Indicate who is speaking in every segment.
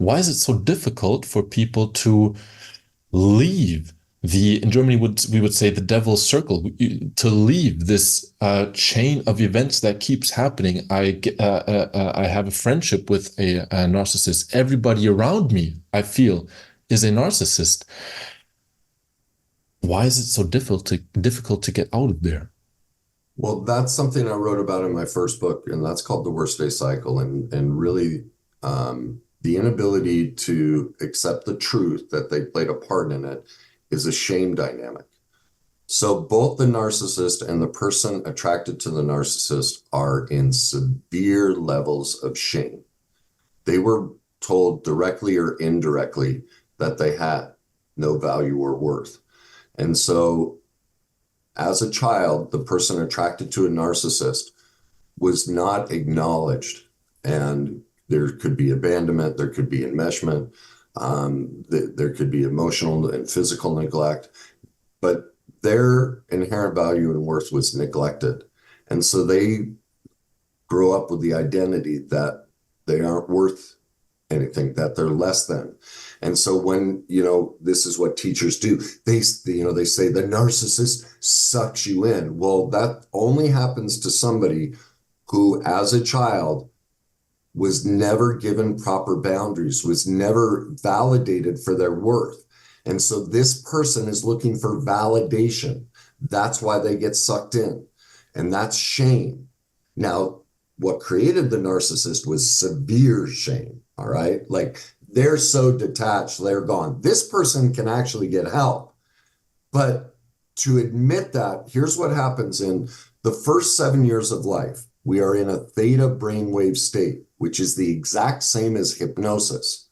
Speaker 1: why is it so difficult for people to leave in Germany we would say the devil's circle, to leave this chain of events that keeps happening. I have a friendship with a narcissist. Everybody around me, I feel, is a narcissist. Why is it so difficult to get out of there?
Speaker 2: Well, that's something I wrote about in my first book, and that's called The Worst Day Cycle. And really, the inability to accept the truth that they played a part in it is a shame dynamic. So both the narcissist and the person attracted to the narcissist are in severe levels of shame. They were told directly or indirectly that they had no value or worth. And so as a child, the person attracted to a narcissist was not acknowledged. And there could be abandonment, there could be enmeshment, there could be emotional and physical neglect, but their inherent value and worth was neglected. And so they grow up with the identity that they aren't worth anything, that they're less than. And so when, this is what teachers do, they say the narcissist sucks you in. Well, that only happens to somebody who, as a child, was never given proper boundaries, was never validated for their worth. And so this person is looking for validation. That's why they get sucked in. And that's shame. Now, what created the narcissist was severe shame. All right. Like, they're so detached, they're gone. This person can actually get help. But to admit that, here's what happens in the first 7 years of life. We are in a theta brainwave state, which is the exact same as hypnosis.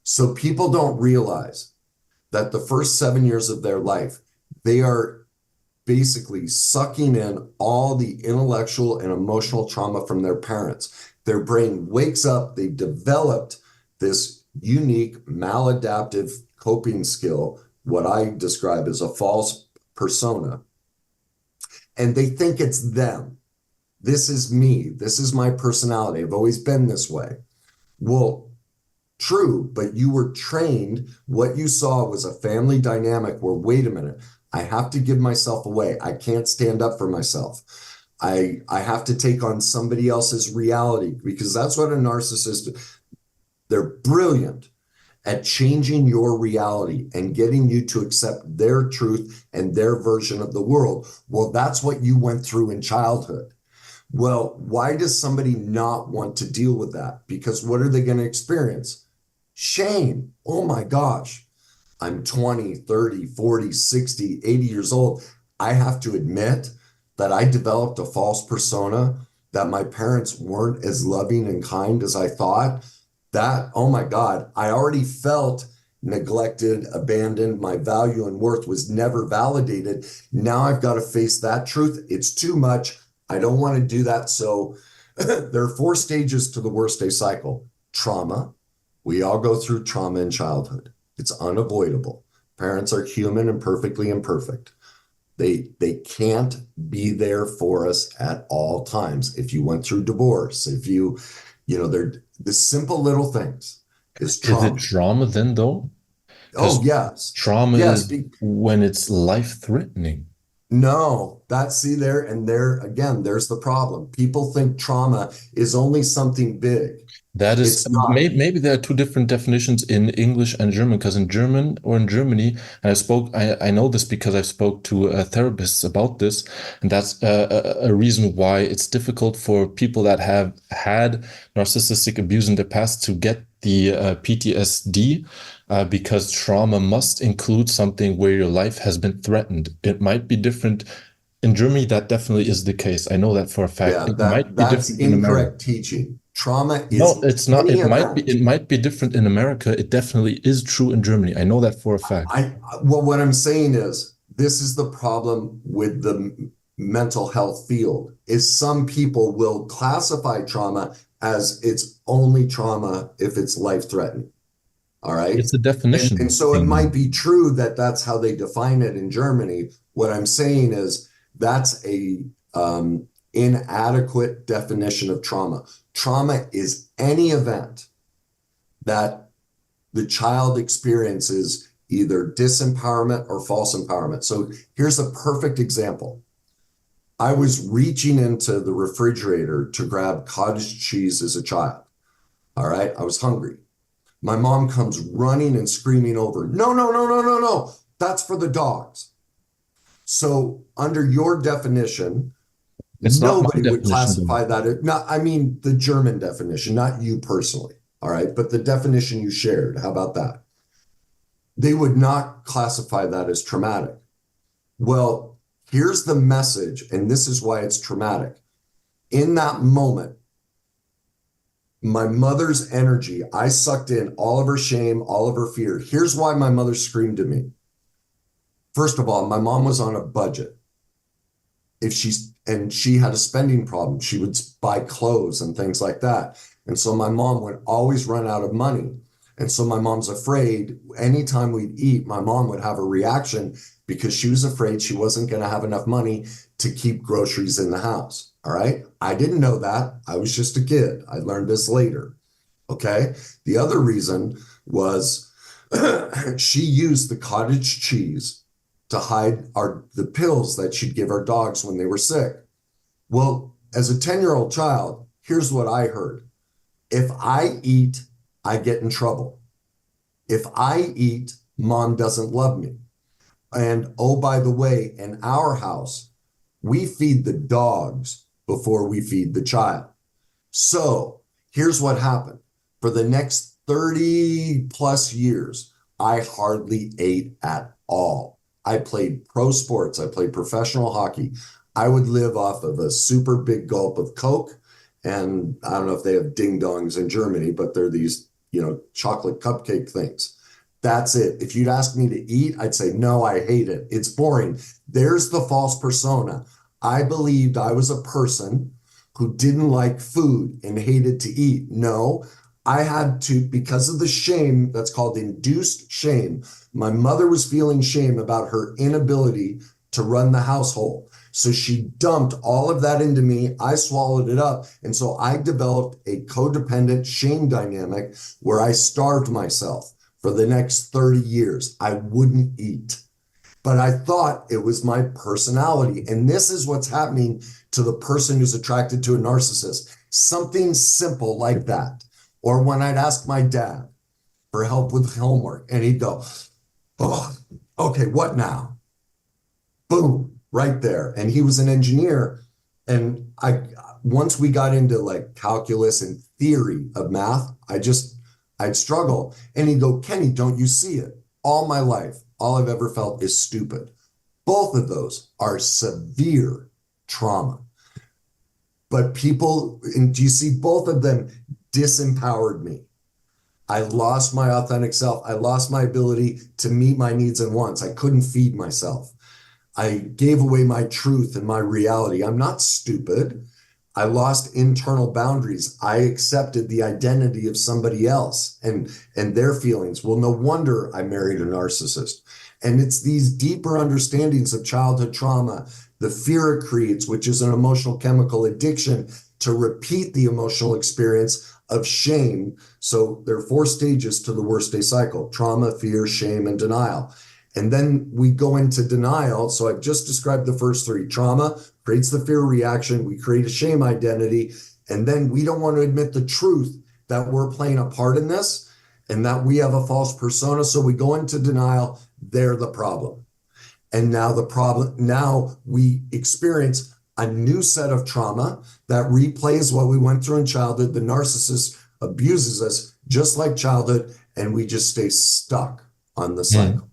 Speaker 2: So people don't realize that the first 7 years of their life, they are basically sucking in all the intellectual and emotional trauma from their parents. Their brain wakes up, they've developed this unique maladaptive coping skill, what I describe as a false persona, and they think it's them. This is me. This is my personality. I've always been this way. Well, true, but you were trained. What you saw was a family dynamic where, wait a minute, I have to give myself away. I can't stand up for myself. I have to take on somebody else's reality, because that's what a narcissist, they're brilliant at changing your reality and getting you to accept their truth and their version of the world. Well, that's what you went through in childhood. Well, why does somebody not want to deal with that? Because what are they going to experience? Shame. Oh my gosh. I'm 20, 30, 40, 60, 80 years old. I have to admit that I developed a false persona, that my parents weren't as loving and kind as I thought. That, oh my God, I already felt neglected, abandoned. My value and worth was never validated. Now I've got to face that truth. It's too much. I don't want to do that. So there are 4 stages to the worst day cycle. Trauma. We all go through trauma in childhood. It's unavoidable. Parents are human and perfectly imperfect. They can't be there for us at all times. If you went through divorce, if they're the simple little things is
Speaker 1: Is it
Speaker 2: trauma.
Speaker 1: trauma then, though?
Speaker 2: Oh,
Speaker 1: Because
Speaker 2: yes.
Speaker 1: trauma
Speaker 2: Yes.
Speaker 1: is when it's life-threatening.
Speaker 2: No, see there, and there again, there's the problem. People think trauma is only something big.
Speaker 1: That is,
Speaker 2: It's not.
Speaker 1: maybe there are two different definitions in English and German, because in German or in Germany, and I know this because I spoke to therapists about this, and that's a reason why it's difficult for people that have had narcissistic abuse in the past to get the PTSD, because trauma must include something where your life has been threatened. It might be different. In Germany, that definitely is the case. I know that for a fact.
Speaker 2: Yeah,
Speaker 1: It might be
Speaker 2: that's
Speaker 1: different in America.
Speaker 2: incorrect teaching. Trauma
Speaker 1: No,
Speaker 2: is
Speaker 1: it's not.
Speaker 2: any
Speaker 1: It
Speaker 2: event.
Speaker 1: might be different in America. It definitely is true in Germany. I know that for a fact.
Speaker 2: Well, what I'm saying is this is the problem with the mental health field is some people will classify trauma as it's only trauma if it's life threatening. All right.
Speaker 1: It's a
Speaker 2: And
Speaker 1: definition
Speaker 2: so it might
Speaker 1: thing.
Speaker 2: be true that that's how they define it in Germany. What I'm saying is that's a inadequate definition of trauma. Trauma is any event that the child experiences either disempowerment or false empowerment. So here's a perfect example. I was reaching into the refrigerator to grab cottage cheese as a child. All right, I was hungry. My mom comes running and screaming over, no, no, no, no, no, no, that's for the dogs. So under your definition,
Speaker 1: It's not my
Speaker 2: nobody would
Speaker 1: definition, though.
Speaker 2: classify that as, not, I mean, the German definition, not you personally. All right, but the definition you shared, how about that? They would not classify that as traumatic. Well, here's the message, and this is why it's traumatic. In that moment, my mother's energy, I sucked in all of her shame, all of her fear. Here's why my mother screamed at me. First of all, my mom was on a budget. And she had a spending problem. She would buy clothes and things like that. And so my mom would always run out of money. And so my mom's afraid anytime we'd eat, my mom would have a reaction because she was afraid she wasn't going to have enough money to keep groceries in the house. All right. I didn't know that. I was just a kid. I learned this later. Okay. The other reason was she used the cottage cheese to hide the pills that she'd give our dogs when they were sick. Well, as a 10-year-old child, here's what I heard. If I eat, I get in trouble. If I eat, mom doesn't love me. And oh, by the way, in our house, we feed the dogs before we feed the child. So here's what happened. For the next 30 plus years, I hardly ate at all. I played pro sports. I played professional hockey. I would live off of a super big gulp of Coke. And I don't know if they have ding dongs in Germany, but they're these, chocolate cupcake things. That's it. If you'd ask me to eat, I'd say, no, I hate it. It's boring. There's the false persona. I believed I was a person who didn't like food and hated to eat. No, I had to, because of the shame that's called induced shame. My mother was feeling shame about her inability to run the household. So she dumped all of that into me. I swallowed it up. And so I developed a codependent shame dynamic where I starved myself for the next 30 years. I wouldn't eat. But I thought it was my personality. And this is what's happening to the person who's attracted to a narcissist. Something simple like that. Or when I'd ask my dad for help with homework and he'd go, oh, okay, what now? Boom, right there. And he was an engineer. And once we got into like calculus and theory of math, I'd struggle. And he'd go, Kenny, don't you see it? All my life, all I've ever felt is stupid. Both of those are severe trauma. But people, and do you see, both of them disempowered me. I lost my authentic self. I lost my ability to meet my needs and wants. I couldn't feed myself. I gave away my truth and my reality. I'm not stupid. I lost internal boundaries. I accepted the identity of somebody else and their feelings. Well, no wonder I married a narcissist. And it's these deeper understandings of childhood trauma, the fear it creates, which is an emotional chemical addiction to repeat the emotional experience of shame. So there are 4 stages to the worst day cycle: trauma, fear, shame, and denial. And then we go into denial. So I've just described the first 3. Trauma creates the fear reaction. We create a shame identity. And then we don't want to admit the truth that we're playing a part in this and that we have a false persona. So we go into denial. They're the problem. And now we experience a new set of trauma that replays what we went through in childhood. The narcissist abuses us just like childhood, and we just stay stuck on the cycle.